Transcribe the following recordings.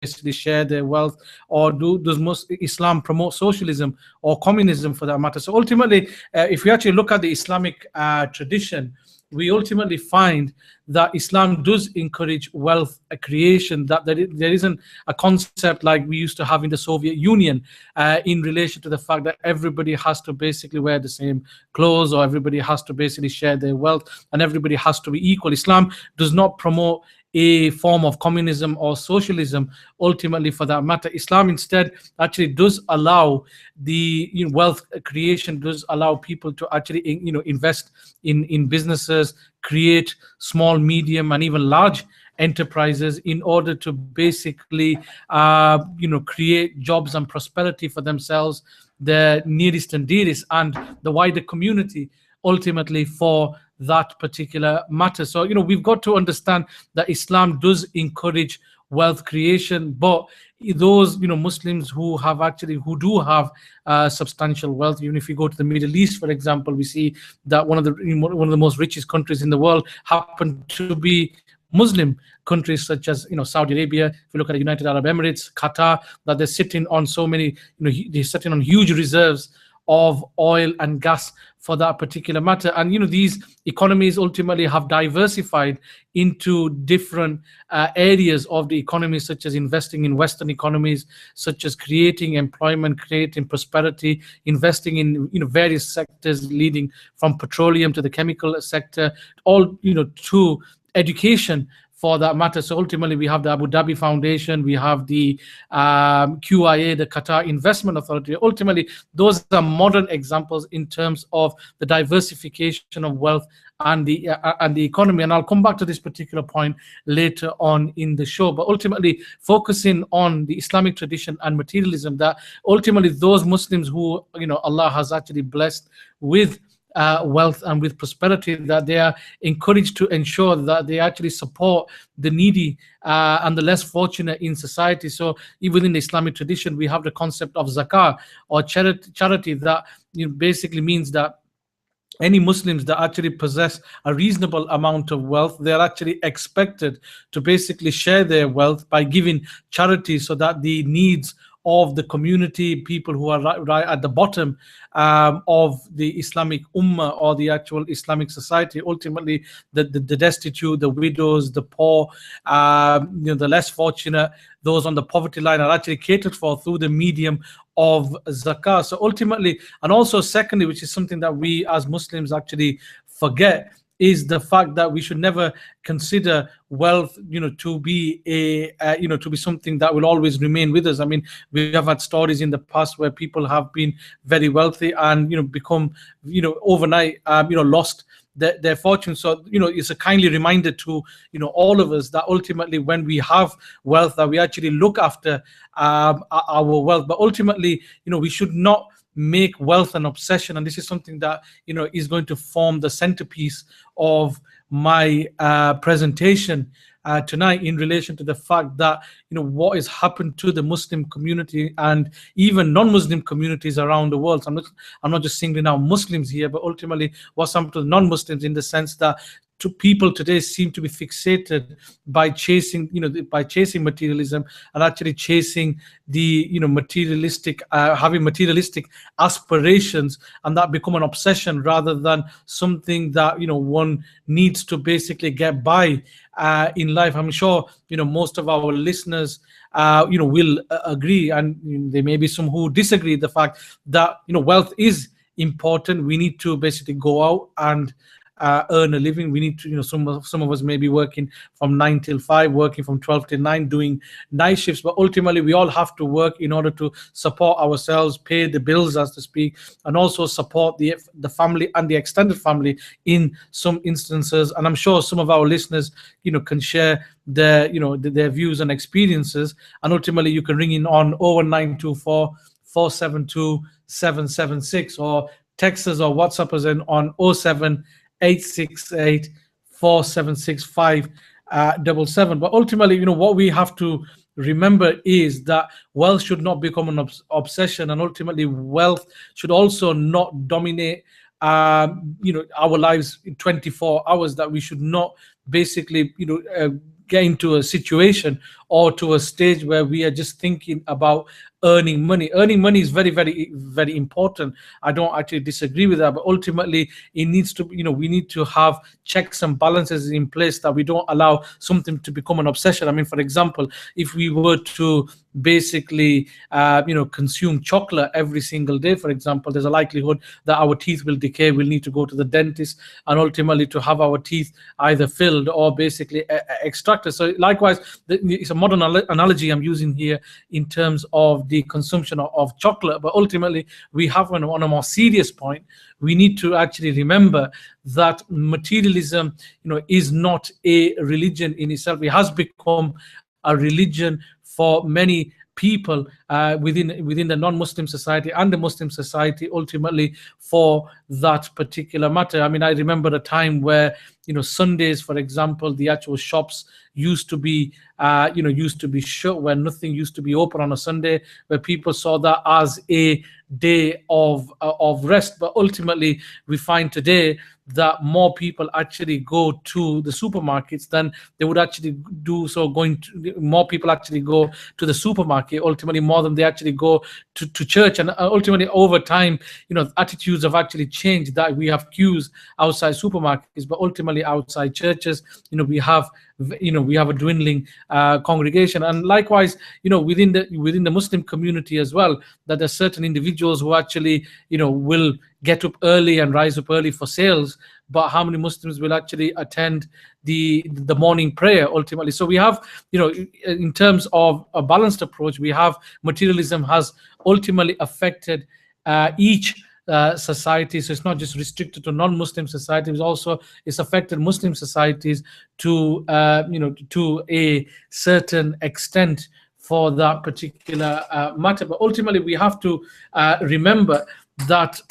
basically share their wealth, or does Islam promote socialism or communism for that matter? So ultimately, if we actually look at the Islamic tradition, we ultimately find that Islam does encourage wealth creation, that there isn't a concept like we used to have in the Soviet Union in relation to the fact that everybody has to basically wear the same clothes, or everybody has to basically share their wealth, and everybody has to be equal. Islam does not promote a form of communism or socialism, ultimately, for that matter. Islam instead actually does allow the wealth creation, does allow people to actually invest in businesses, create small, medium, and even large enterprises in order to basically create jobs and prosperity for themselves, their nearest and dearest, and the wider community, ultimately, for that particular matter. So we've got to understand that Islam does encourage wealth creation, but those Muslims who do have substantial wealth, even if you go to the Middle East, for example, we see that one of the most richest countries in the world happen to be Muslim countries, such as Saudi Arabia. If you look at the United Arab Emirates, Qatar, that they're sitting on so many, they're sitting on huge reserves of oil and gas for that particular matter. And these economies ultimately have diversified into different areas of the economy, such as investing in Western economies, such as creating employment, creating prosperity, investing in various sectors, leading from petroleum to the chemical sector, all to education, for that matter. So ultimately, we have the Abu Dhabi Foundation, we have the QIA, the Qatar Investment Authority. Ultimately, those are modern examples in terms of the diversification of wealth and the economy. And I'll come back to this particular point later on in the show. But ultimately, focusing on the Islamic tradition and materialism, that ultimately those Muslims who Allah has actually blessed with wealth and with prosperity, that they are encouraged to ensure that they actually support the needy and the less fortunate in society. So even within the Islamic tradition, we have the concept of zakah, or charity, that basically means that any Muslims that actually possess a reasonable amount of wealth, they are actually expected to basically share their wealth by giving charity, so that the needs of the community, people who are right at the bottom of the Islamic ummah or the actual Islamic society, ultimately the destitute, the widows, the poor, the less fortunate, those on the poverty line, are actually catered for through the medium of zakah. So ultimately, and also secondly, which is something that we as Muslims actually forget, is the fact that we should never consider wealth, to be to be something that will always remain with us. I mean, we have had stories in the past where people have been very wealthy and become, overnight, lost their fortune. So it's a kindly reminder to all of us that ultimately, when we have wealth, that we actually look after our wealth. But ultimately, we should not make wealth an obsession, and this is something that is going to form the centerpiece of my presentation tonight, in relation to the fact that what has happened to the Muslim community and even non-Muslim communities around the world. So I'm not just singling out Muslims here, but ultimately what's happened to non-Muslims, in the sense that people today seem to be fixated by chasing materialism, and actually chasing the materialistic, having materialistic aspirations, and that become an obsession rather than something that one needs to basically get by in life. I'm sure most of our listeners will agree, and there may be some who disagree, the fact that wealth is important. We need to basically go out and earn a living. We need to, some of us may be working from 9 till 5, working from 12 till 9, doing night shifts. But ultimately, we all have to work in order to support ourselves, pay the bills, as to speak, and also support the family and the extended family in some instances. And I'm sure some of our listeners, can share their, their views and experiences. And ultimately, you can ring in on 01924 472 776, or text us or WhatsApp us in on 07868 476 577. But ultimately, what we have to remember is that wealth should not become an obsession, and ultimately wealth should also not dominate our lives in 24 hours, that we should not basically get into a situation or to a stage where we are just thinking about earning money. Earning money is very, very, very important. I don't actually disagree with that, but ultimately it needs to, we need to have checks and balances in place, that we don't allow something to become an obsession. I mean, for example, if we were to basically consume chocolate every single day, for example, there's a likelihood that our teeth will decay. We'll need to go to the dentist, and ultimately to have our teeth either filled or basically extracted. So likewise, it's a modern analogy I'm using here in terms of the consumption of chocolate. But ultimately, we have on a more serious point, we need to actually remember that materialism, is not a religion in itself. It has become a religion for many people within the non-Muslim society and the Muslim society, ultimately for that particular matter. I mean, I remember a time where, Sundays, for example, the actual shops used to be shut, where nothing used to be open on a Sunday, where people saw that as a day of rest. But ultimately, we find today that more people actually go to the supermarkets than they would actually do. So more people actually go to the supermarket, ultimately more than they actually go to church. And ultimately, over time, attitudes have actually changed, that we have queues outside supermarkets, but ultimately outside churches, we have a dwindling congregation. And likewise, within the Muslim community as well, that there's certain individuals who actually will get up early and rise up early for sales, but how many Muslims will actually attend the morning prayer ultimately? So we have, in terms of a balanced approach, we have materialism has ultimately affected each society. So it's not just restricted to non-Muslim societies, also it's affected Muslim societies to to a certain extent for that particular matter. But ultimately, we have to remember that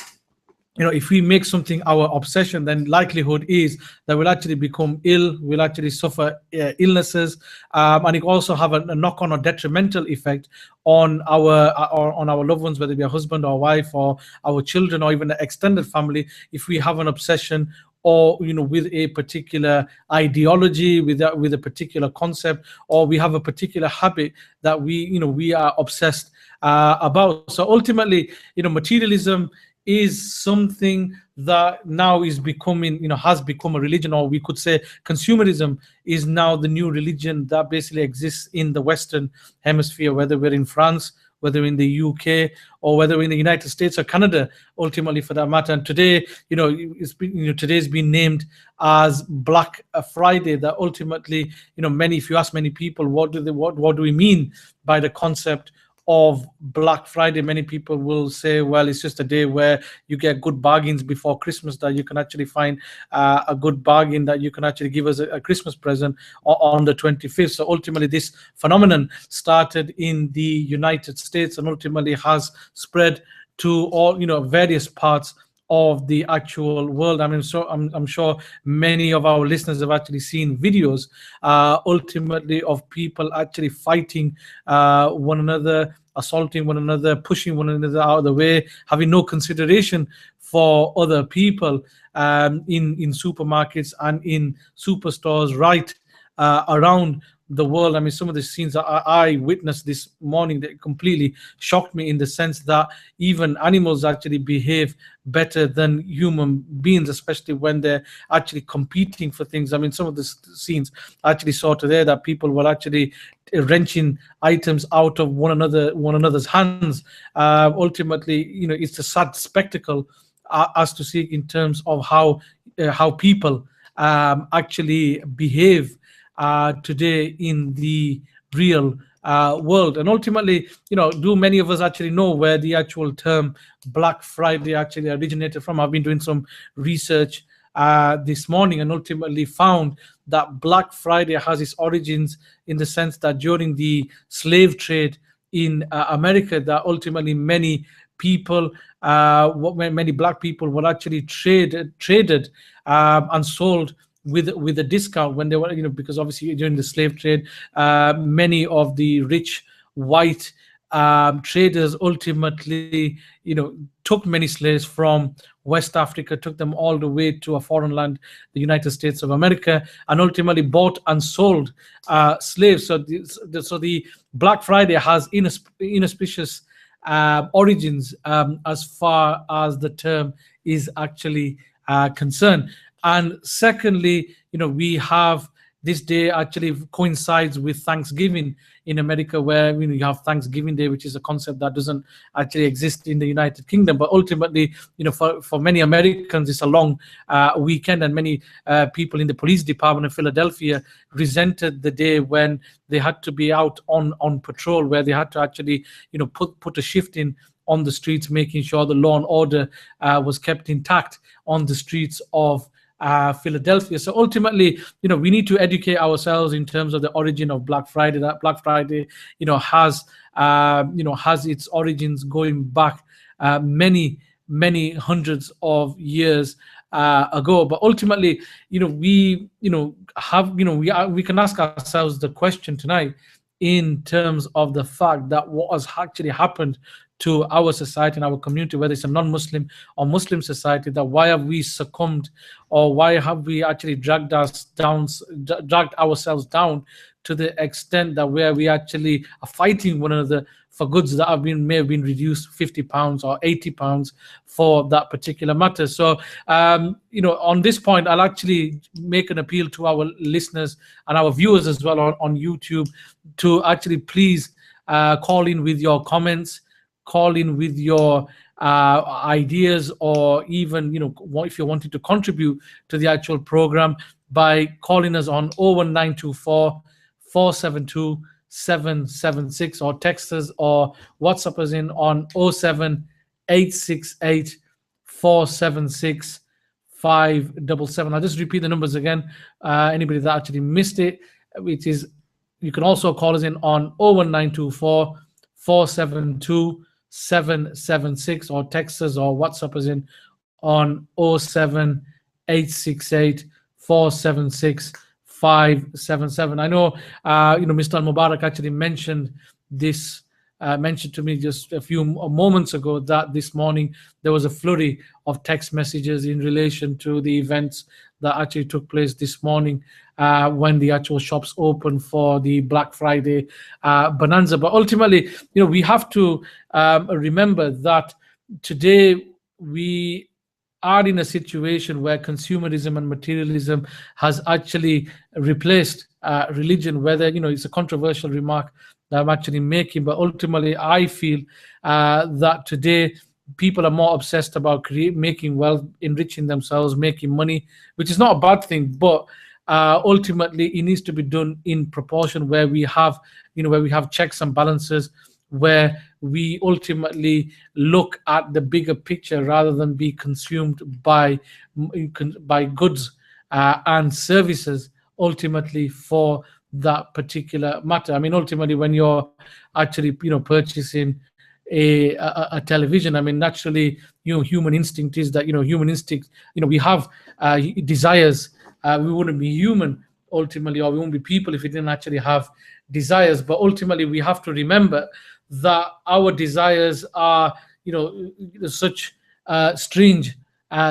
if we make something our obsession, then likelihood is that we'll actually become ill, we'll actually suffer illnesses, and it will also have a knock-on or detrimental effect on our loved ones, whether it be a husband or wife or our children or even the extended family, if we have an obsession or with a particular ideology, with a particular concept, or we have a particular habit that we are obsessed about. So ultimately, materialism is something that now is becoming, has become a religion, or we could say consumerism is now the new religion that basically exists in the Western hemisphere, whether we're in France, whether in the UK, or whether in the United States or Canada, ultimately for that matter. And today, today's been named as Black Friday. That ultimately, if you ask many people, what do we mean by the concept of Black Friday, many people will say, well, it's just a day where you get good bargains before Christmas, that you can actually find a good bargain that you can actually give us a Christmas present on the 25th. So ultimately, this phenomenon started in the United States and ultimately has spread to all various parts of the actual world. I mean, so I'm sure many of our listeners have actually seen videos ultimately of people actually fighting one another, assaulting one another, pushing one another out of the way, having no consideration for other people in supermarkets and in superstores right around the world. I mean, some of the scenes that I witnessed this morning that completely shocked me, in the sense that even animals actually behave better than human beings, especially when they're actually competing for things. I mean, some of the scenes I actually saw today, that people were actually wrenching items out of one another's hands. Ultimately, it's a sad spectacle as to see in terms of how people actually behave today in the real world. And ultimately, do many of us actually know where the actual term Black Friday actually originated from? I've been doing some research this morning and ultimately found that Black Friday has its origins in the sense that during the slave trade in America, that ultimately many people, many black people were actually traded and sold with a discount when they were, because obviously during the slave trade, many of the rich white traders ultimately, took many slaves from West Africa, took them all the way to a foreign land, the United States of America, and ultimately bought and sold slaves. So the Black Friday has inauspicious origins, as far as the term is actually concerned. And secondly, we have this day actually coincides with Thanksgiving in America, where you have Thanksgiving Day, which is a concept that doesn't actually exist in the United Kingdom. But ultimately, for many Americans, it's a long weekend, and many people in the police department of Philadelphia resented the day when they had to be out on patrol, where they had to actually put a shift in on the streets, making sure the law and order was kept intact on the streets of Philadelphia. So ultimately, we need to educate ourselves in terms of the origin of Black Friday. That Black Friday, has its origins going back many hundreds of years ago. But ultimately, we can ask ourselves the question tonight in terms of the fact that what has actually happened to our society and our community, whether it's a non-Muslim or Muslim society, that why have we succumbed, or why have we actually dragged ourselves down to the extent that where we actually are fighting one another for goods that may have been reduced £50 or £80 for that particular matter. So on this point, I'll actually make an appeal to our listeners and our viewers as well on YouTube to actually please call in with your comments, call in with your ideas, or even if you're wanting to contribute to the actual program by calling us on 01924 472 776, or text us or WhatsApp us in on 07868 476 577. I'll just repeat the numbers again. Anybody that actually missed it, which is, you can also call us in on 01924 472 776, or text us or WhatsApp us in on 07868 476 577. I know Mr. Mubarak actually mentioned to me just a few moments ago that this morning there was a flurry of text messages in relation to the events that actually took place this morning when the actual shops opened for the Black Friday bonanza. But ultimately, we have to remember that today we are in a situation where consumerism and materialism has actually replaced religion. Whether it's a controversial remark that I'm actually making, but ultimately I feel that today people are more obsessed about making wealth, enriching themselves, making money, which is not a bad thing, but ultimately it needs to be done in proportion, where we have checks and balances, where we ultimately look at the bigger picture rather than be consumed by goods and services ultimately for that particular matter. I mean, ultimately, when you're actually purchasing a television, I mean, naturally, human instinct is that we have desires. We wouldn't be human ultimately, or we won't be people if we didn't actually have desires. But ultimately, we have to remember that our desires are such strange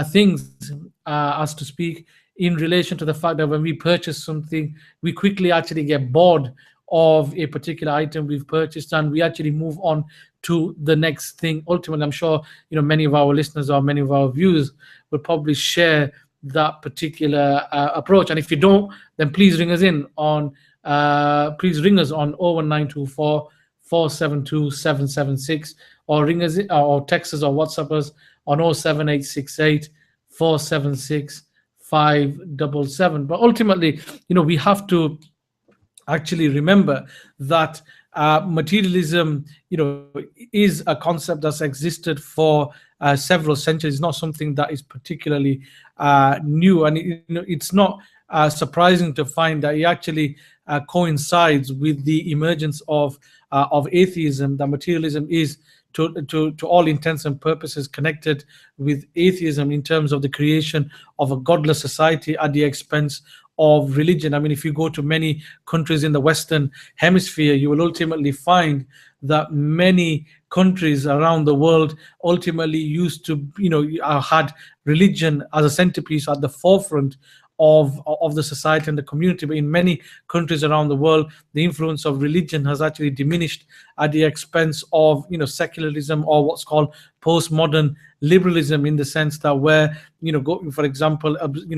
things, as to speak, in relation to the fact that when we purchase something, we quickly actually get bored of a particular item we've purchased, and we actually move on to the next thing. Ultimately, I'm sure many of our listeners or many of our viewers will probably share that particular approach. And if you don't, then please ring us on 01924 472 776, or ring us or text us or WhatsApp us on 07868 476 577. But ultimately, we have to actually remember that materialism, is a concept that's existed for several centuries. It's not something that is particularly new, and it's not surprising to find that it actually coincides with the emergence of atheism. That materialism is, to all intents and purposes, connected with atheism in terms of the creation of a godless society at the expense of religion. I mean, if you go to many countries in the Western Hemisphere, you will ultimately find that many countries around the world ultimately used to, had religion as a centerpiece at the forefront of the society and the community. But in many countries around the world, the influence of religion has actually diminished at the expense of, secularism, or what's called postmodern liberalism, in the sense that where, for example,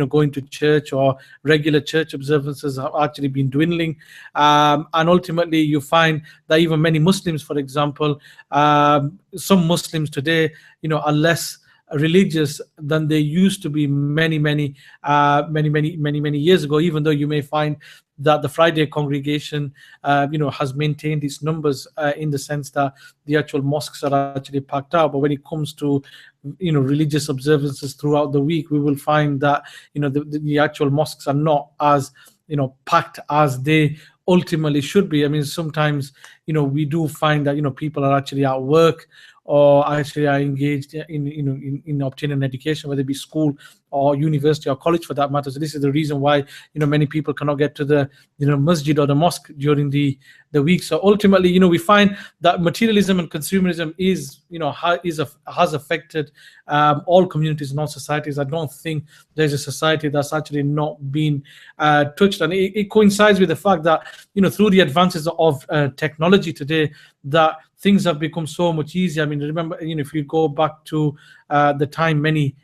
going to church or regular church observances have actually been dwindling. And ultimately you find that even many Muslims, for example, some Muslims today, are less religious than they used to be many years ago, even though you may find that the Friday congregation has maintained its numbers, in the sense that the actual mosques are actually packed out. But when it comes to religious observances throughout the week, we will find that the actual mosques are not as packed as they ultimately should be. I mean, sometimes we do find that people are actually at work, or actually are engaged in obtaining an education, whether it be school or university or college for that matter. So this is the reason why many people cannot get to the masjid or the mosque during the week. So ultimately, we find that materialism and consumerism has affected all communities and all societies. I don't think there's a society that's actually not been touched, and it coincides with the fact that through the advances of technology today, that things have become so much easier. I mean, remember, if you go back to the time many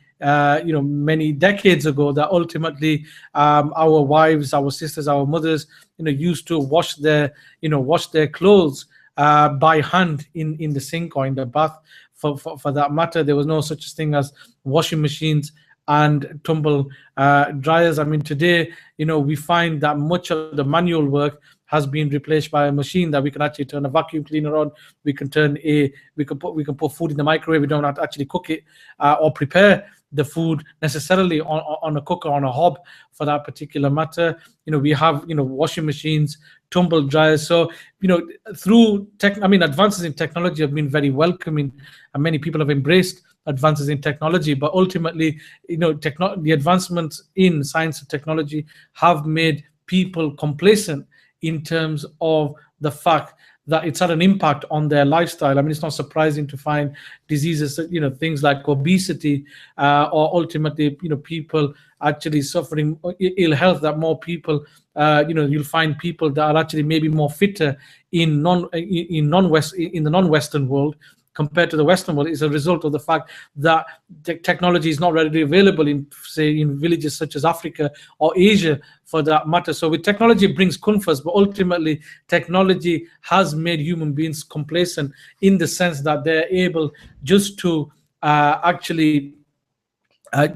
decades ago, that ultimately our wives, our sisters, our mothers, used to wash their clothes by hand in the sink or in the bath. For that matter, there was no such thing as washing machines and tumble dryers. I mean, today, we find that much of the manual work has been replaced by a machine that we can actually turn a vacuum cleaner on. We can put food in the microwave. We don't have to actually cook it or prepare the food necessarily on a cooker, on a hob for that particular matter. We have washing machines, tumble dryers. So through advances in technology have been very welcoming, and many people have embraced advances in technology. But ultimately, the advancements in science and technology have made people complacent in terms of the fact that it's had an impact on their lifestyle. I mean, it's not surprising to find diseases, things like obesity, or ultimately, people actually suffering ill health. That more people, you'll find people that are actually maybe more fitter in the non-Western world compared to the Western world, is a result of the fact that the technology is not readily available in villages such as Africa or Asia for that matter. So with technology, it brings comforts, but ultimately technology has made human beings complacent, in the sense that they're able just to actually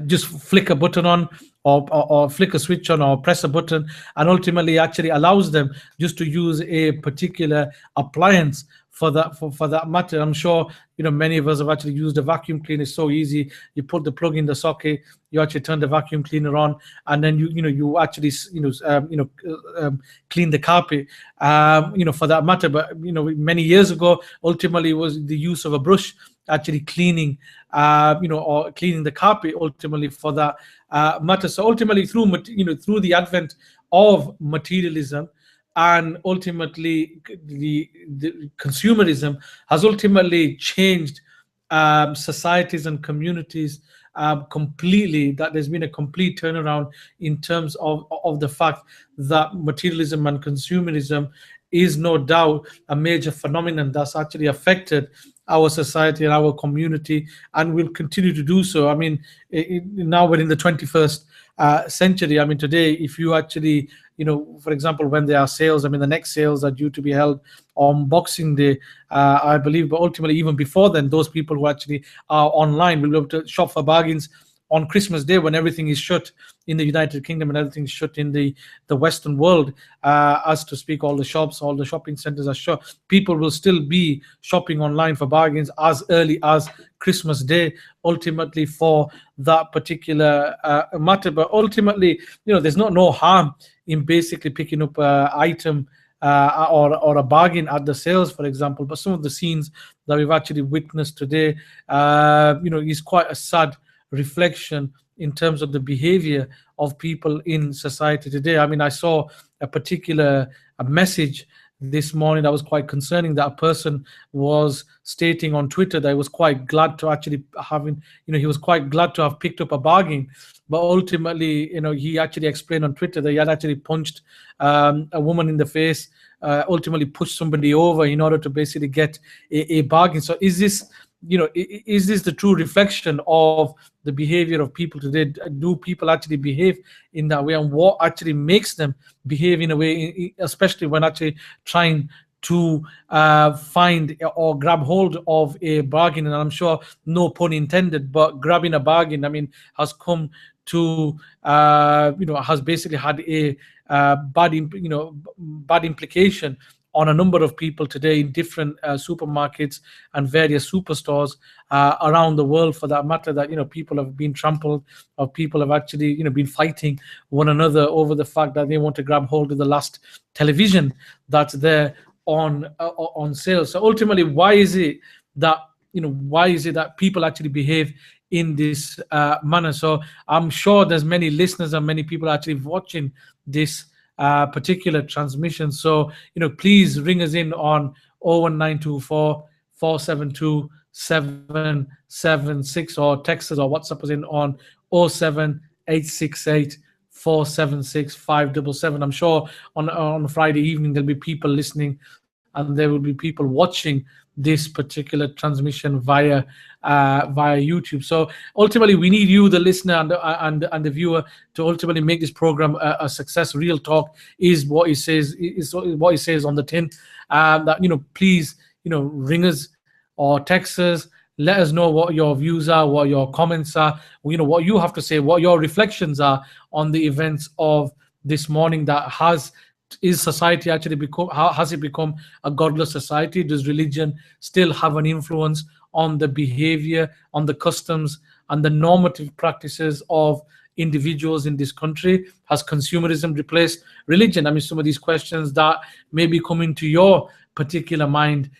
just flick a button on, or flick a switch on, or press a button, and ultimately actually allows them just to use a particular appliance for that matter. I'm sure many of us have actually used a vacuum cleaner. It's so easy. You put the plug in the socket, you actually turn the vacuum cleaner on, and then you actually clean the carpet, for that matter. But many years ago, ultimately, it was the use of a brush actually cleaning, or cleaning the carpet, ultimately for that matter. So ultimately, through the advent of materialism, and ultimately the consumerism has ultimately changed societies and communities completely. That there's been a complete turnaround in terms of the fact that materialism and consumerism is no doubt a major phenomenon that's actually affected our society and our community, and will continue to do so. I mean, now we're in the 21st century. I mean, today, if you actually, for example, when there are sales, I mean, the next sales are due to be held on Boxing Day, I believe, but ultimately, even before then, those people who actually are online will be able to shop for bargains on Christmas Day, when everything is shut in the United Kingdom and everything is shut in the Western world, as to speak. All the shops, all the shopping centers are shut. People will still be shopping online for bargains as early as Christmas Day, ultimately for that particular matter. But ultimately, there's no harm in basically picking up an item or a bargain at the sales, for example. But some of the scenes that we've actually witnessed today, is quite a sad reflection in terms of the behavior of people in society today. I mean, I saw a particular a message this morning that was quite concerning, that a person was stating on Twitter that he was quite glad to actually having, he was quite glad to have picked up a bargain, but ultimately, he actually explained on Twitter that he had actually punched a woman in the face, ultimately pushed somebody over in order to basically get a bargain. So is this, is this the true reflection of the behavior of people today? Do people actually behave in that way, and what actually makes them behave in a way, especially when actually trying to find or grab hold of a bargain? And I'm sure, no pun intended, but grabbing a bargain, I mean, has come to has basically had a bad implication on a number of people today in different supermarkets and various superstores around the world, for that matter, that people have been trampled, or people have actually been fighting one another over the fact that they want to grab hold of the last television that's there on sale. So ultimately, why is it that people actually behave in this manner? So I'm sure there's many listeners and many people actually watching this particular transmission. So please ring us in on 01924 472 776, or text us or WhatsApp us in on 07868 476 577. I'm sure on Friday evening there'll be people listening, and there will be people watching this particular transmission via YouTube. So ultimately, we need you, the listener and the viewer, to ultimately make this program a success. Real talk is what it says, is what it says on the tin. That please ring us or text us. Let us know what your views are, what your comments are, what you have to say, what your reflections are on the events of this morning. Is society actually become, how has it become a godless society? Does religion still have an influence on the behavior, on the customs and the normative practices of individuals in this country? Has consumerism replaced religion? I mean, some of these questions that may be coming to your particular mind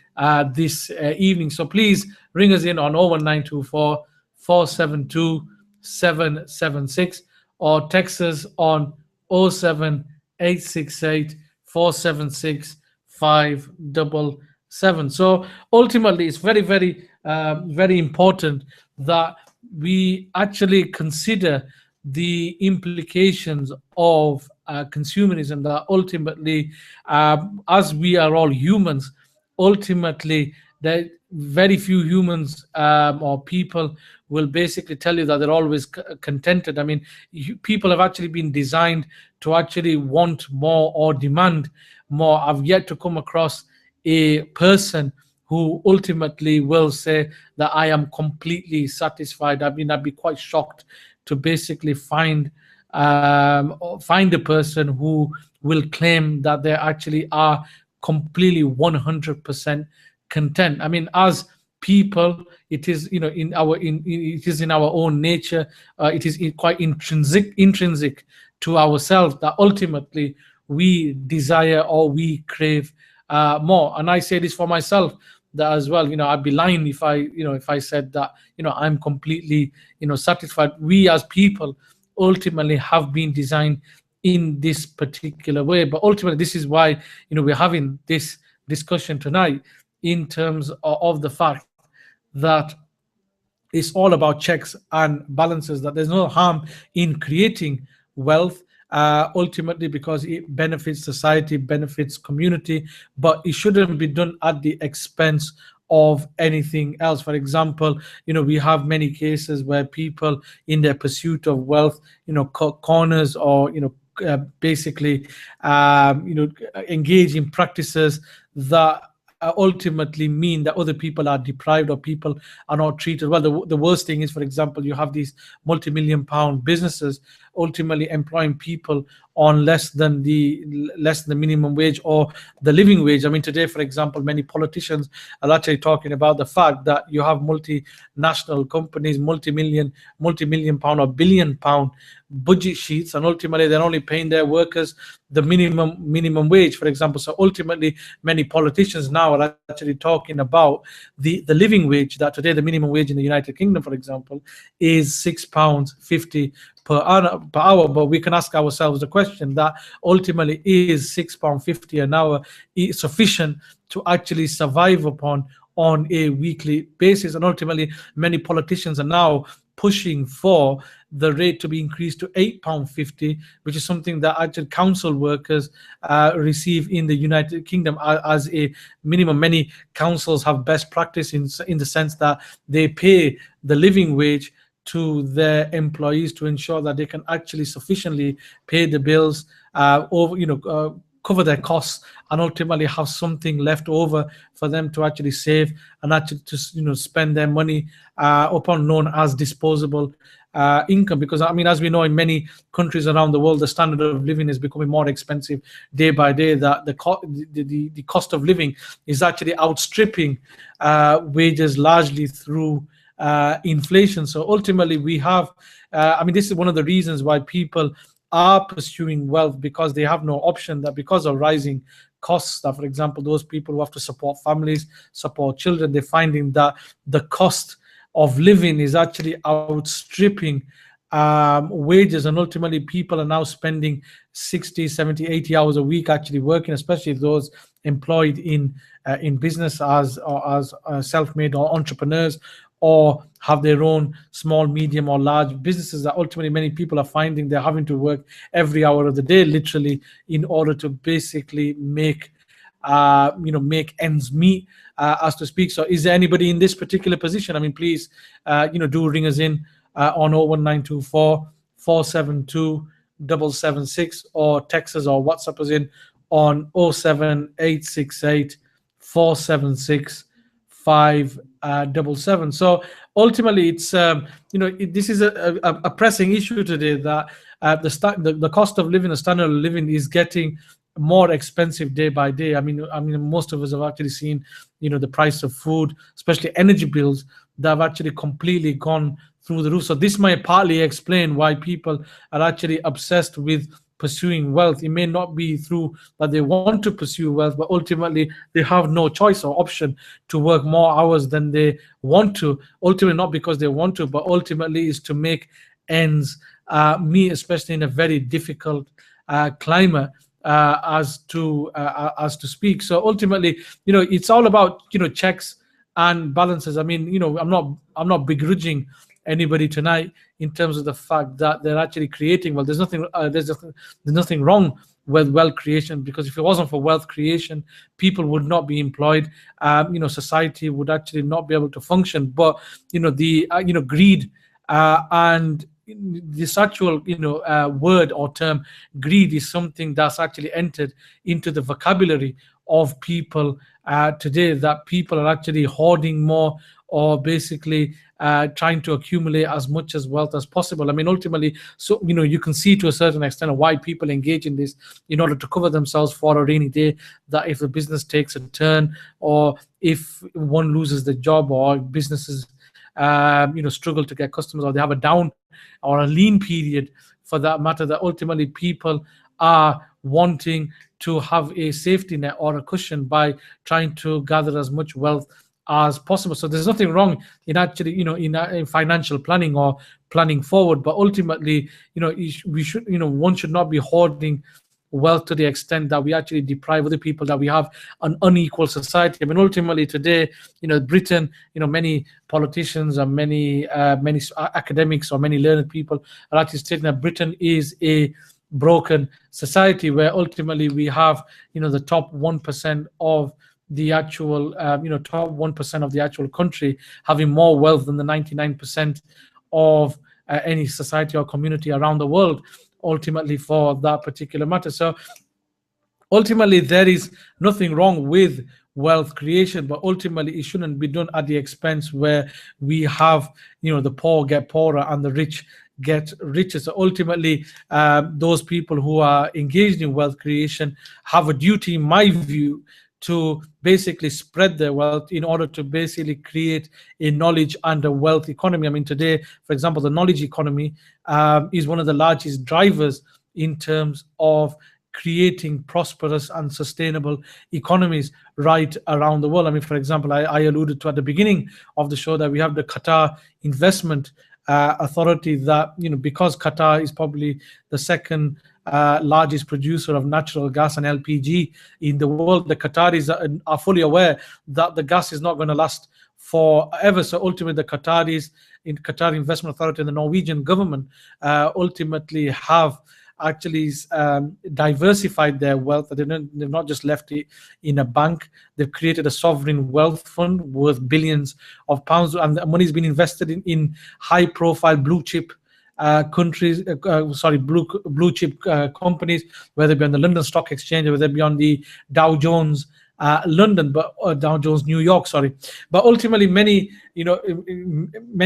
this evening. So please ring us in on 01924 472 776, or text us on 07868 476 577. So ultimately, it's very, very, very important that we actually consider the implications of consumerism, that ultimately, as we are all humans, ultimately, that very few humans or people will basically tell you that they're always contented. I mean, people have actually been designed to actually want more or demand more. I've yet to come across a person who ultimately will say that I am completely satisfied. I mean, I'd be quite shocked to basically find a person who will claim that they actually are completely 100% content. I mean, as people, it is it is in our own nature. It is quite intrinsic to ourselves that ultimately we desire or we crave more. And I say this for myself, that as well. I'd be lying if I said that I'm completely satisfied. We as people ultimately have been designed in this particular way. But ultimately, this is why we're having this discussion tonight, in terms of the fact that it's all about checks and balances, that there's no harm in creating wealth ultimately, because it benefits society, benefits community, but it shouldn't be done at the expense of anything else. For example, we have many cases where people, in their pursuit of wealth, cut corners, or basically engage in practices that ultimately mean that other people are deprived, or people are not treated well. The worst thing is, for example, you have these multi-million pound businesses ultimately employing people on less than the minimum wage or the living wage. I mean, today, for example, many politicians are actually talking about the fact that you have multinational companies, multi-million pound or billion-pound budget sheets, and ultimately they're only paying their workers the minimum wage, for example. So ultimately, many politicians now are actually talking about the living wage, that today the minimum wage in the United Kingdom, for example, is £6.50 per hour. But we can ask ourselves the question that ultimately, is £6.50 an hour sufficient to actually survive upon on a weekly basis? And ultimately, many politicians are now pushing for the rate to be increased to £8.50, which is something that actual council workers receive in the United Kingdom as a minimum. Many councils have best practice in the sense that they pay the living wage to their employees to ensure that they can actually sufficiently pay the bills, cover their costs, and ultimately have something left over for them to actually save and actually to spend their money upon known as disposable income. Because I mean, as we know, in many countries around the world, the standard of living is becoming more expensive day by day. That the cost of living is actually outstripping wages, largely through inflation. So ultimately, we have, I mean, this is one of the reasons why people are pursuing wealth, because they have no option, that because of rising costs, that for example, those people who have to support families, support children, they're finding that the cost of living is actually outstripping wages, and ultimately people are now spending 60, 70, 80 hours a week actually working, especially those employed in business as self-made or entrepreneurs, or have their own small, medium, or large businesses. That ultimately many people are finding they're having to work every hour of the day, literally, in order to basically make make ends meet, as to speak. So is there anybody in this particular position? I mean, please do ring us in on 01924 472 776, or text us or WhatsApp us in on 07868 476 577. So ultimately, it's this is a pressing issue today, that the cost of living, the standard of living, is getting more expensive day by day. I mean, most of us have actually seen, the price of food, especially energy bills, that have actually completely gone through the roof. So this might partly explain why people are actually obsessed with pursuing wealth. It may not be through that they want to pursue wealth, but ultimately they have no choice or option to work more hours than they want to. Ultimately, not because they want to, but ultimately is to make ends meet, especially in a very difficult climate, as to speak. So ultimately, it's all about checks and balances. I mean, I'm not begrudging anybody tonight in terms of the fact that they're actually creating. Well, there's nothing wrong with wealth creation, because if it wasn't for wealth creation, people would not be employed. Society would actually not be able to function. But the greed and this actual word or term greed is something that's actually entered into the vocabulary of people today, that people are actually hoarding more, or basically trying to accumulate as much as wealth as possible. I mean, ultimately, so you can see to a certain extent why people engage in this, in order to cover themselves for a rainy day, that if the business takes a turn, or if one loses the job, or businesses struggle to get customers, or they have a down or a lean period for that matter, that ultimately people are wanting to have a safety net or a cushion by trying to gather as much wealth as possible. So there's nothing wrong in actually, in financial planning or planning forward, but ultimately, we should, one should not be hoarding wealth to the extent that we actually deprive other people, that we have an unequal society. I mean, ultimately today, Britain, many politicians and many academics or many learned people are actually stating that Britain is a broken society, where ultimately we have, the top 1% of the actual, top 1% of the actual country having more wealth than the 99% of any society or community around the world, ultimately, for that particular matter. So ultimately, there is nothing wrong with wealth creation, but ultimately it shouldn't be done at the expense where we have, the poor get poorer and the rich get richer. So ultimately, those people who are engaged in wealth creation have a duty, in my view, to basically spread their wealth in order to basically create a knowledge and a wealth economy. I mean, today, for example, the knowledge economy is one of the largest drivers in terms of creating prosperous and sustainable economies right around the world. I mean, for example, I alluded to at the beginning of the show that we have the Qatar Investment Authority, that, because Qatar is probably the second largest producer of natural gas and LPG in the world, the Qataris are fully aware that the gas is not going to last forever. So ultimately, the Qataris, in Qatar Investment Authority, and the Norwegian government ultimately have actually diversified their wealth. They've not just left it in a bank. They've created a sovereign wealth fund worth billions of pounds, and the money's been invested in high-profile blue chip countries, blue chip companies, whether it be on the London Stock Exchange or whether it be on the Dow Jones Dow Jones New York, sorry. But ultimately, many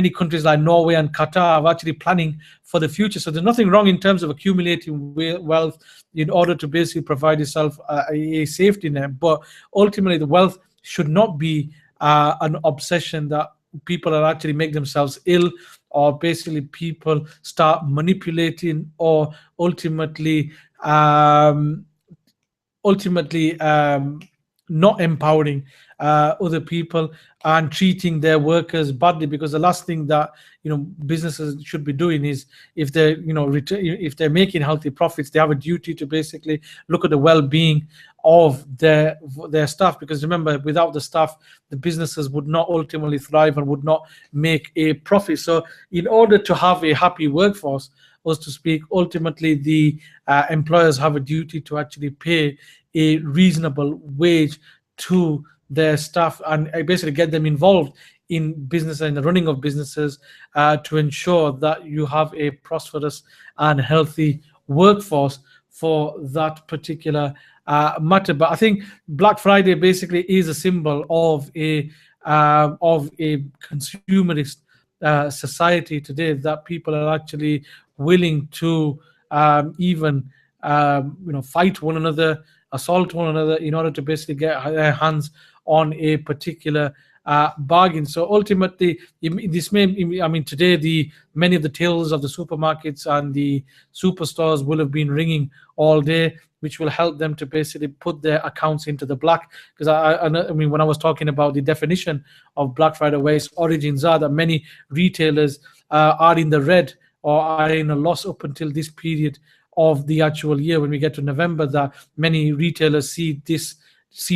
countries like Norway and Qatar are actually planning for the future. So there's nothing wrong in terms of accumulating wealth in order to basically provide yourself a safety net. But ultimately, the wealth should not be an obsession that people are actually make themselves ill, or basically people start manipulating, or ultimately not empowering other people and treating their workers badly. Because the last thing that businesses should be doing is, if they're if they're making healthy profits, they have a duty to basically look at the well-being of their staff. Because remember, without the staff, the businesses would not ultimately thrive and would not make a profit. So in order to have a happy workforce, so to speak, ultimately the employers have a duty to actually pay a reasonable wage to their staff, and basically get them involved in business and the running of businesses, to ensure that you have a prosperous and healthy workforce for that particular matter. But I think Black Friday basically is a symbol of a consumerist society today, that people are actually willing to even fight one another, assault one another, in order to basically get their hands on a particular bargain. So ultimately, today many of the tills of the supermarkets and the superstores will have been ringing all day, which will help them to basically put their accounts into the black. Because when I was talking about the definition of Black Friday, where its origins are, that many retailers are in the red or are in a loss up until this period of the actual year. When we get to November, that many retailers see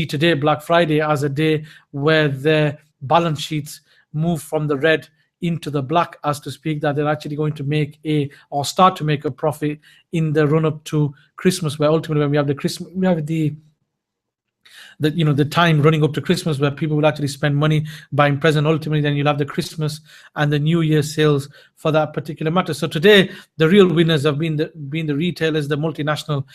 today, Black Friday, as a day where their balance sheets move from the red into the black, as to speak, that they're actually going to start to make a profit in the run up to Christmas, where ultimately, when we have the time running up to Christmas, where people will actually spend money buying presents. Ultimately, then you'll have the Christmas and the New Year sales for that particular matter. So today, the real winners have been the retailers, the multinational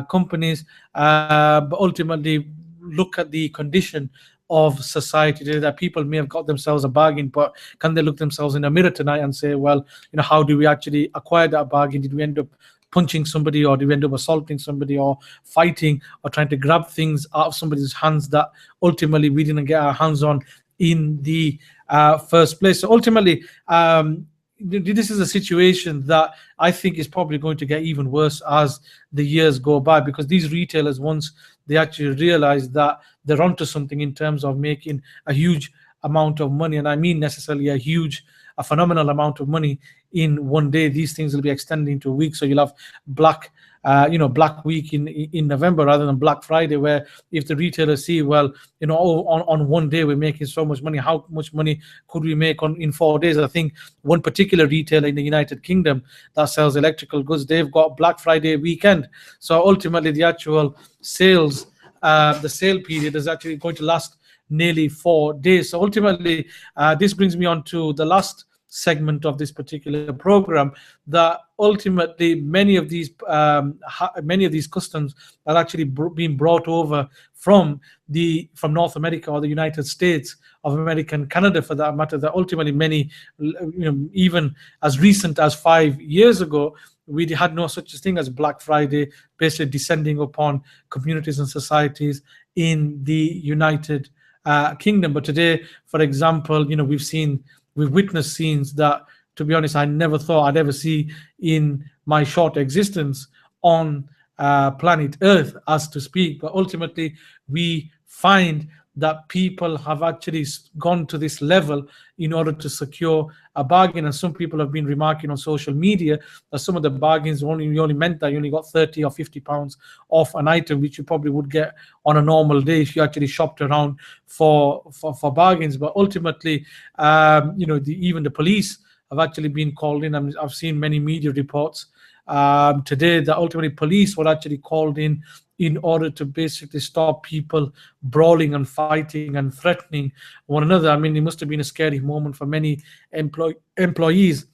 companies. But ultimately, look at the condition of society today, that people may have got themselves a bargain, but can they look themselves in a mirror tonight and say, well, how do we actually acquire that bargain? Did we end up punching somebody, or do we end up assaulting somebody, or fighting, or trying to grab things out of somebody's hands that ultimately we didn't get our hands on in the first place? So ultimately, this is a situation that I think is probably going to get even worse as the years go by, because these retailers, once they actually realize that they're onto something in terms of making a huge amount of money, and I mean necessarily a phenomenal amount of money in one day, these things will be extended into a week. So you'll have Black Week in November rather than Black Friday, where if the retailers see, well, on one day we're making so much money, how much money could we make in 4 days? I think one particular retailer in the United Kingdom that sells electrical goods, they've got Black Friday weekend. So ultimately, the actual sales, the sale period is actually going to last nearly 4 days. So ultimately, this brings me on to the last segment of this particular program, that ultimately many of these customs are actually being brought over from North America or the United States of America and Canada, for that matter. That ultimately many, even as recent as 5 years ago, we had no such thing as Black Friday, basically descending upon communities and societies in the United Kingdom. But today, for example, we've witnessed scenes that, to be honest, I never thought I'd ever see in my short existence on planet Earth, as to speak. But ultimately, we find that people have actually gone to this level in order to secure a bargain. And some people have been remarking on social media that some of the bargains only meant that you only got 30 or 50 pounds off an item, which you probably would get on a normal day if you actually shopped around for bargains. But ultimately, even the police have actually been called in. I've seen many media reports today that ultimately police were actually called in order to basically stop people brawling and fighting and threatening one another. I mean, it must have been a scary moment for many employees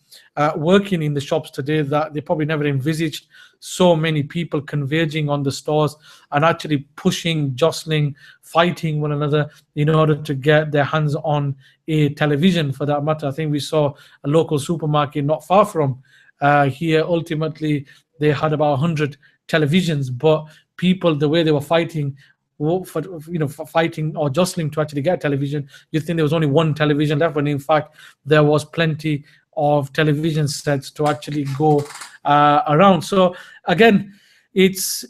working in the shops today, that they probably never envisaged so many people converging on the stores and actually pushing, jostling, fighting one another in order to get their hands on a television, for that matter. I think we saw a local supermarket not far from here. Ultimately, they had about 100 televisions, but people, the way they were fighting for fighting or jostling to actually get a television, you'd think there was only one television left, when in fact there was plenty of television sets to actually go around. So again, it's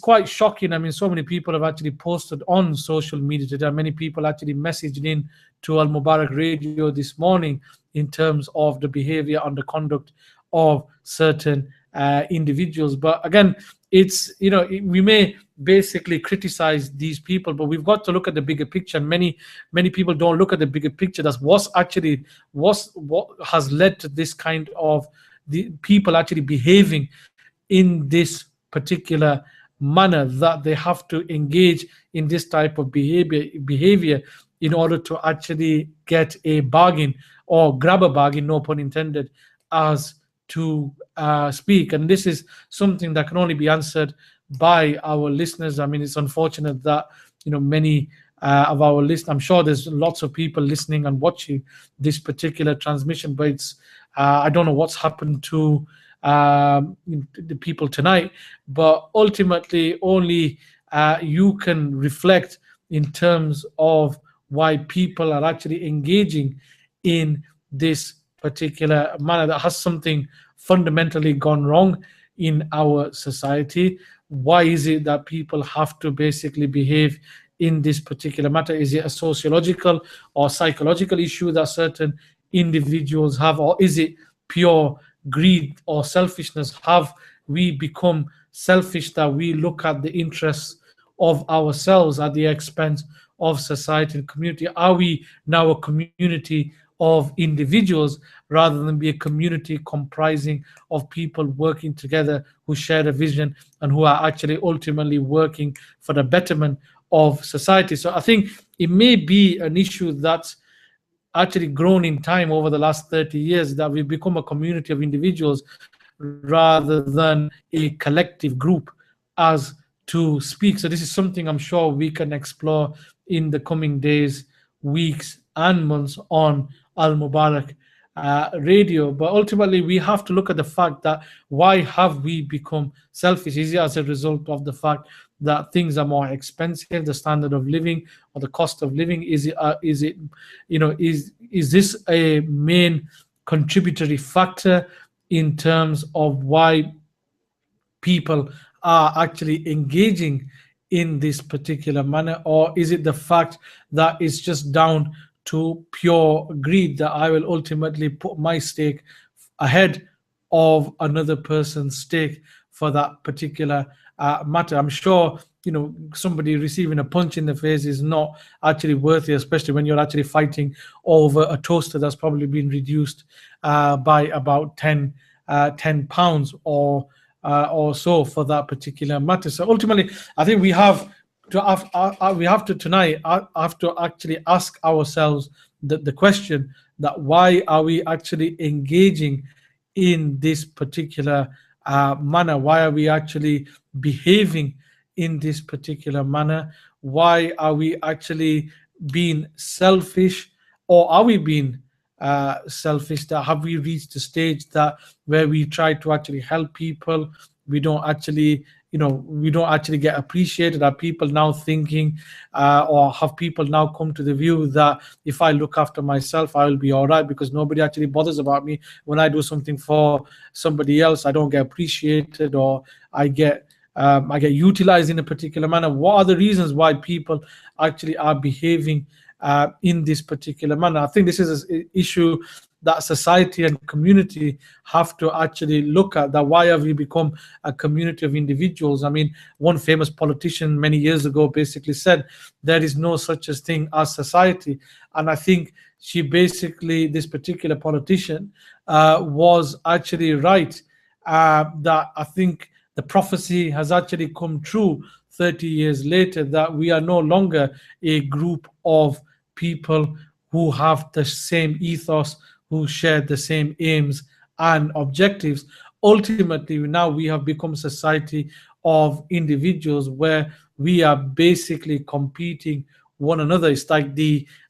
quite shocking. I mean, so many people have actually posted on social media today. Many people actually messaged in to Al Mubarak Radio this morning in terms of the behavior and the conduct of certain individuals. But again, we may basically criticize these people, but we've got to look at the bigger picture. And many people don't look at the bigger picture. That's what has led to this kind of the people actually behaving in this particular manner, that they have to engage in this type of behavior in order to actually get a bargain, or grab a bargain, no pun intended, as to speak. And this is something that can only be answered by our listeners. I mean, it's unfortunate that many of our listeners, I'm sure there's lots of people listening and watching this particular transmission, but it's I don't know what's happened to the people tonight. But ultimately, only you can reflect in terms of why people are actually engaging in this particular manner. That has something fundamentally gone wrong in our society. Why is it that people have to basically behave in this particular matter? Is it a sociological or psychological issue that certain individuals have, or is it pure greed or selfishness? Have we become selfish, that we look at the interests of ourselves at the expense of society and community? Are we now a community of individuals rather than be a community comprising of people working together who share a vision and who are actually ultimately working for the betterment of society? So I think it may be an issue that's actually grown in time over the last 30 years, that we've become a community of individuals rather than a collective group, as to speak. So this is something I'm sure we can explore in the coming days, weeks, and months on Al Mubarak Radio. But ultimately, we have to look at the fact that why have we become selfish? Is it as a result of the fact that things are more expensive, the standard of living or the cost of living? Is this a main contributory factor in terms of why people are actually engaging in this particular manner? Or is it the fact that it's just down to pure greed, that I will ultimately put my stake ahead of another person's stake for that particular matter? I'm sure somebody receiving a punch in the face is not actually worthy, especially when you're actually fighting over a toaster that's probably been reduced by about 10 pounds or so for that particular matter. So ultimately, I think we have to tonight have to actually ask ourselves the question that why are we actually engaging in this particular manner? Why are we actually behaving in this particular manner? Why are we actually being selfish, or are we being selfish? That have we reached a stage that where we try to actually help people, we don't actually, we don't actually get appreciated? Are people now thinking, or have people now come to the view that if I look after myself, I will be all right because nobody actually bothers about me? When I do something for somebody else, I don't get appreciated, or I get utilized in a particular manner. What are the reasons why people actually are behaving in this particular manner? I think this is an issue that society and community have to actually look at. That why have we become a community of individuals? I mean, one famous politician many years ago basically said there is no such a thing as society, and I think she basically, this particular politician, was actually right. That I think the prophecy has actually come true 30 years later, that we are no longer a group of people who have the same ethos, who share the same aims and objectives. Ultimately, now we have become a society of individuals where we are basically competing one another. It's like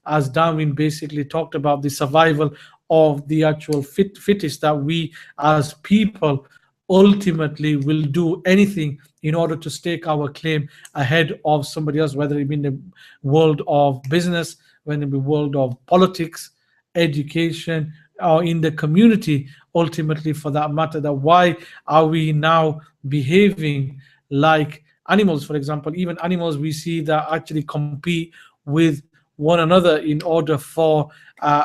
as Darwin basically talked about, the survival of the actual fittest, that we as people ultimately will do anything in order to stake our claim ahead of somebody else, whether it be in the world of business, whether it be world of politics, education, or in the community, ultimately for that matter. That why are we now behaving like animals? For example, even animals we see that actually compete with one another in order for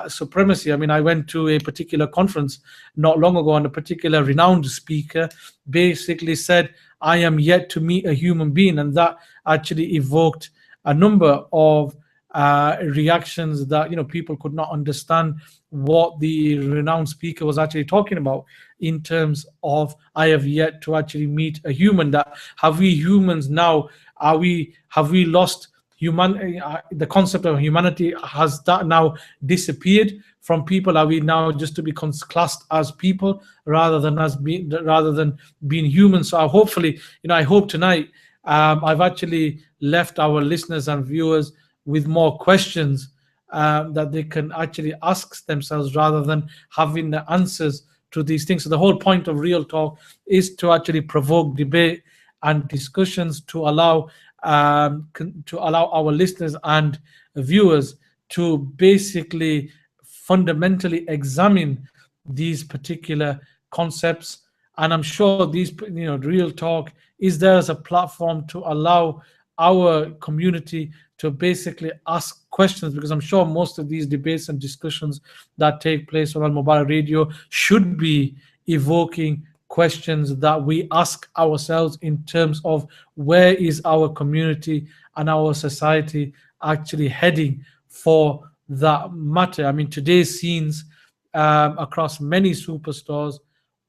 supremacy. I mean, I went to a particular conference not long ago, and a particular renowned speaker basically said, I am yet to meet a human being. And that actually evoked a number of reactions that, people could not understand what the renowned speaker was actually talking about, in terms of I have yet to actually meet a human. That have we humans now, have we lost human the concept of humanity? Has that now disappeared from people? Are we now just to be classed as people rather than being human? So hopefully, I hope tonight I've actually left our listeners and viewers with more questions that they can actually ask themselves, rather than having the answers to these things. So the whole point of Real Talk is to actually provoke debate and discussions, to allow our listeners and viewers to basically fundamentally examine these particular concepts. And I'm sure Real Talk is there as a platform to allow our community to basically ask questions, because I'm sure most of these debates and discussions that take place on Al Mubarak Radio should be evoking questions that we ask ourselves in terms of where is our community and our society actually heading for that matter. I mean, today's scenes across many superstores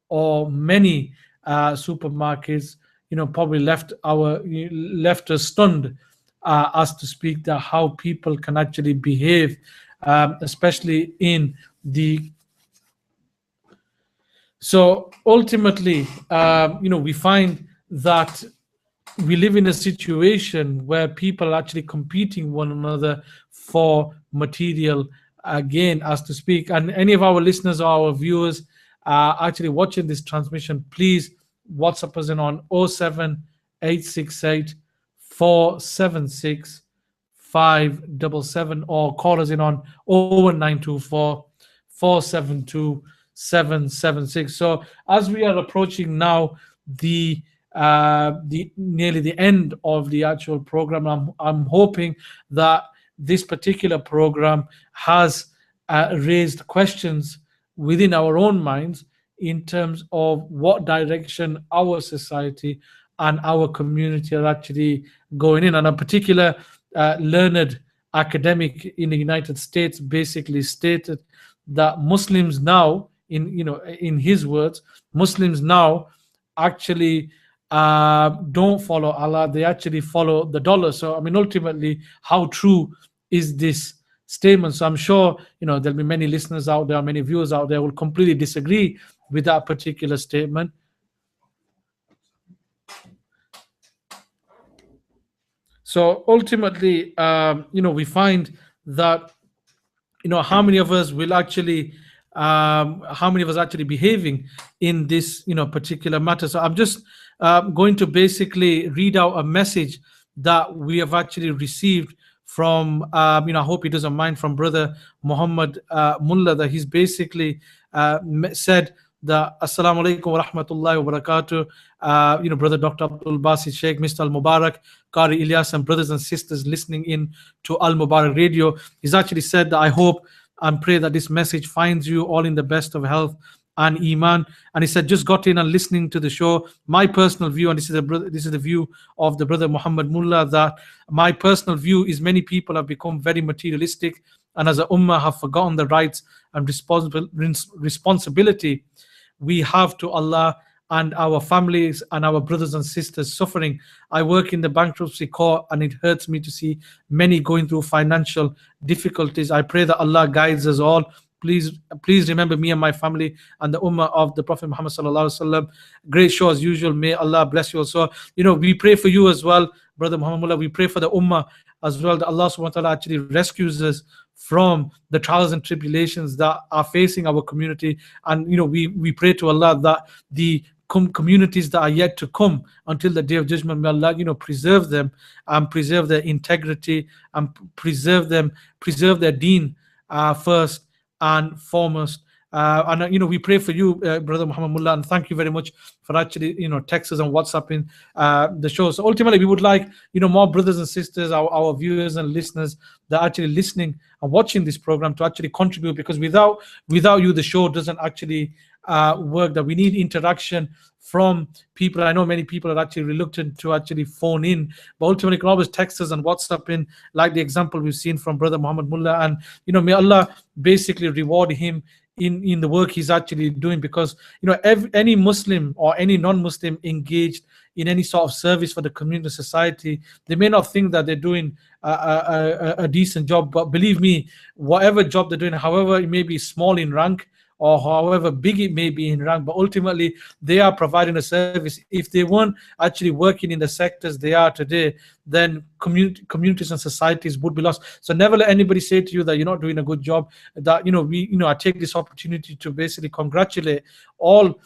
or many supermarkets, probably left us stunned, as to speak, that how people can actually behave, especially in the. So ultimately, we find that we live in a situation where people are actually competing one another for material gain, as to speak. And any of our listeners or our viewers actually watching this transmission, please WhatsApp us in on 07868 476 577, or call us in on 01924 472 776. So as we are approaching now the nearly the end of the actual program, I'm hoping that this particular program has raised questions within our own minds in terms of what direction our society and our community are actually going in. And a particular learned academic in the United States basically stated that Muslims now, in his words, Muslims now actually don't follow Allah; they actually follow the dollar. So, I mean, ultimately, how true is this statement. So I'm sure, there'll be many listeners out there, many viewers out there will completely disagree with that particular statement. So ultimately, we find that, how many of us will actually, how many of us actually behaving in this, particular matter. So I'm just going to basically read out a message that we have actually received from, I hope he doesn't mind, from brother Muhammad Mullah, that he's basically said that Assalamu alaikum wa rahmatullahi wa barakatuh. Brother Dr. Abdul Basit Sheikh, Mr. Al Mubarak, Qari Ilyas, and brothers and sisters listening in to Al Mubarak Radio. He's actually said that I hope and pray that this message finds you all in the best of health and iman. And he said, just got in and listening to the show. My personal view, and this is the view of the brother Muhammad Mullah, that my personal view is many people have become very materialistic, and as a ummah have forgotten the rights and responsibility we have to Allah and our families and our brothers and sisters suffering. I work in the bankruptcy court, and it hurts me to see many going through financial difficulties. I pray that Allah guides us all. Please remember me and my family and the ummah of the Prophet Muhammad sallallahu alaihi wasallam. Great show as usual. May Allah bless you also. We pray for you as well, brother Muhammad Mullah. We pray for the ummah as well, that Allah subhanahu wa ta'ala actually rescues us from the trials and tribulations that are facing our community. And we pray to Allah that the communities that are yet to come until the day of judgment, may Allah preserve them and preserve their integrity and preserve their deen first and foremost. And we pray for you, brother Muhammad Mullah, and thank you very much for actually texts and WhatsApping the show. So ultimately, we would like more brothers and sisters, our viewers and listeners that are actually listening and watching this program to actually contribute, because without you, the show doesn't actually work. That we need interaction from people. I know many people are actually reluctant to actually phone in, but ultimately you can always text us and WhatsApp in, like the example we've seen from brother Muhammad Mullah. And may Allah basically reward him in the work he's actually doing, because any Muslim or any non-Muslim engaged in any sort of service for the community, society, they may not think that they're doing a decent job, but believe me, whatever job they're doing, however it may be small in rank or however big it may be in rank, but ultimately they are providing a service. If they weren't actually working in the sectors they are today, then communities and societies would be lost. So never let anybody say to you that you're not doing a good job. That I take this opportunity to basically congratulate all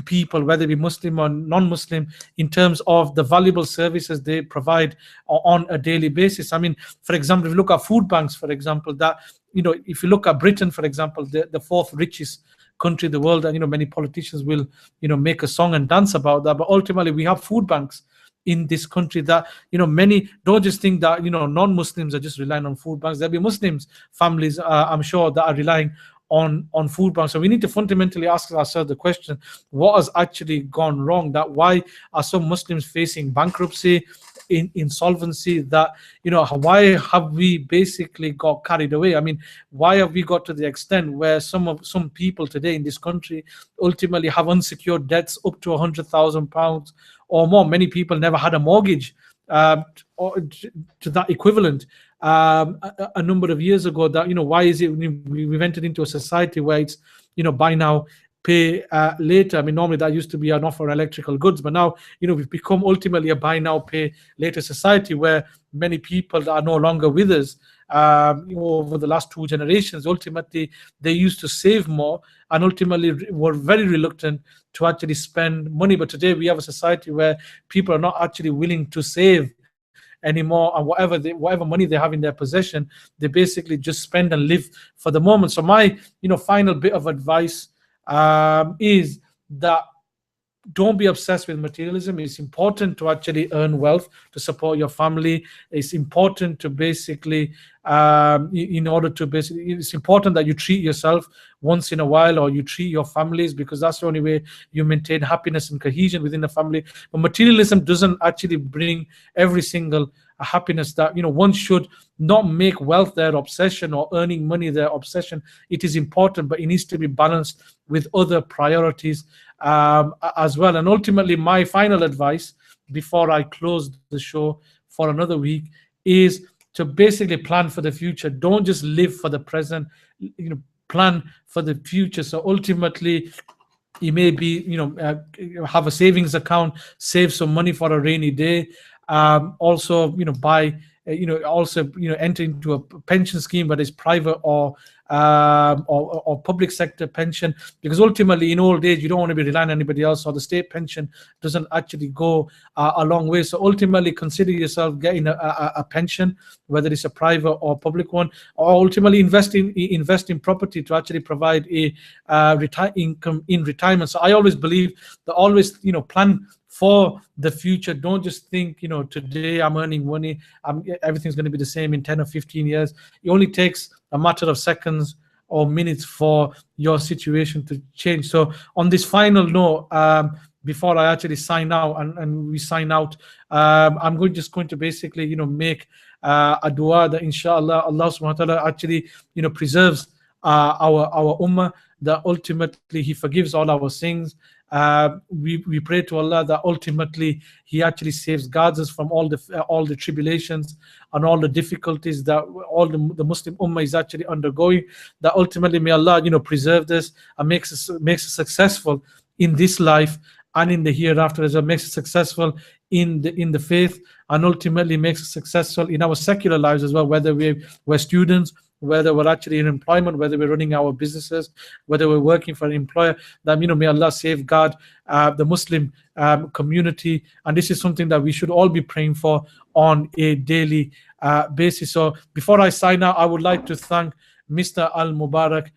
people, whether it be Muslim or non-Muslim, in terms of the valuable services they provide on a daily basis. I mean, for example, if you look at food banks, for example, that if you look at Britain, for example, the fourth richest country in the world, and many politicians will make a song and dance about that, but ultimately we have food banks in this country that many don't just think that non-Muslims are just relying on food banks. There'll be Muslims families, I'm sure, that are relying on food banks. So we need to fundamentally ask ourselves the question, what has actually gone wrong? That why are some Muslims facing bankruptcy, insolvency? That why have we basically got carried away? I mean, why have we got to the extent where some people today in this country ultimately have unsecured debts up to £100,000 or more? Many people never had a mortgage or to that equivalent a number of years ago. That why is it we've entered into a society where it's buy now, pay later? I mean, normally that used to be an offer on electrical goods, but now we've become ultimately a buy now, pay later society, where many people that are no longer with us over the last 2 generations, ultimately they used to save more and ultimately were very reluctant to actually spend money. But today we have a society where people are not actually willing to save anymore, and whatever money they have in their possession, they basically just spend and live for the moment. So my final bit of advice is that don't be obsessed with materialism. It's important to actually earn wealth to support your family. It's important to basically, it's important that you treat yourself once in a while, or you treat your families, because that's the only way you maintain happiness and cohesion within the family. But materialism doesn't actually bring every single happiness. That one should not make wealth their obsession or earning money their obsession. It is important, but it needs to be balanced with other priorities as well. And ultimately, my final advice before I close the show for another week is to basically plan for the future. Don't just live for the present, plan for the future. So ultimately, you may be, have a savings account, save some money for a rainy day. Also, buy, also, enter into a pension scheme, whether it's private or public sector pension, because ultimately in old age you don't want to be relying on anybody else, or the state pension doesn't actually go a long way. So ultimately consider yourself getting a pension, whether it's a private or public one, or ultimately invest in property to actually provide a income in retirement. So I always believe that always, plan for the future. Don't just think, today I'm earning money, everything's going to be the same in 10 or 15 years. It only takes a matter of seconds or minutes for your situation to change. So on this final note, before I actually sign out and we sign out, I'm just going to basically, make a dua that inshallah Allah subhanahu wa ta'ala actually, preserves our ummah, that ultimately He forgives all our sins. We pray to Allah that ultimately He actually safeguards us from all the tribulations and all the difficulties that all the Muslim ummah is actually undergoing. That ultimately may Allah, preserve us and makes us successful in this life and in the hereafter, as well, makes us successful in the faith, and ultimately makes us successful in our secular lives as well, whether we're students, whether we're actually in employment, whether we're running our businesses, whether we're working for an employer. That, may Allah safeguard the Muslim community, and this is something that we should all be praying for on a daily basis. So before I sign out, I would like to thank Mr. Al Mubarak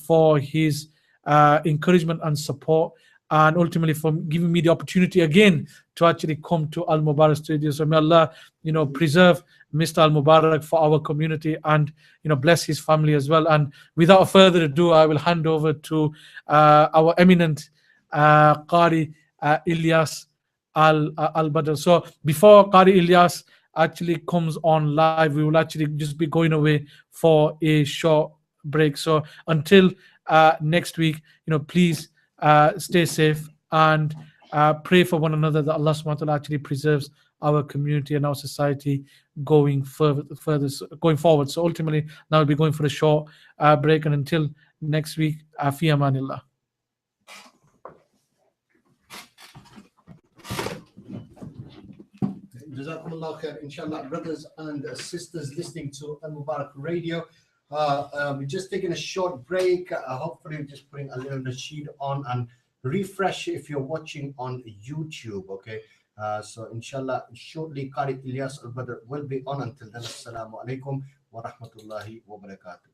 for his encouragement and support, and ultimately for giving me the opportunity again to actually come to Al Mubarak Studio. So may Allah, preserve Mr. Al Mubarak for our community, and bless his family as well. And without further ado, I will hand over to our eminent Qari Ilyas Al Badr. So before Qari Ilyas actually comes on live, we will actually just be going away for a short break. So until next week, please stay safe and pray for one another, that Allah subhanahu wa ta'ala actually preserves our community and our society going going forward. So ultimately, now we'll be going for a short break, and until next week, fi amanillah. Jazakumullah khair. Inshallah, brothers and sisters listening to Al Mubarak Radio, we're just taking a short break. Hopefully, we're just putting a little nasheed on and refresh if you're watching on YouTube. Okay, so inshallah, shortly Qari Ilyas Al Badr will be on. Until then, assalamu alaikum wa rahmatullahi wa barakatuh.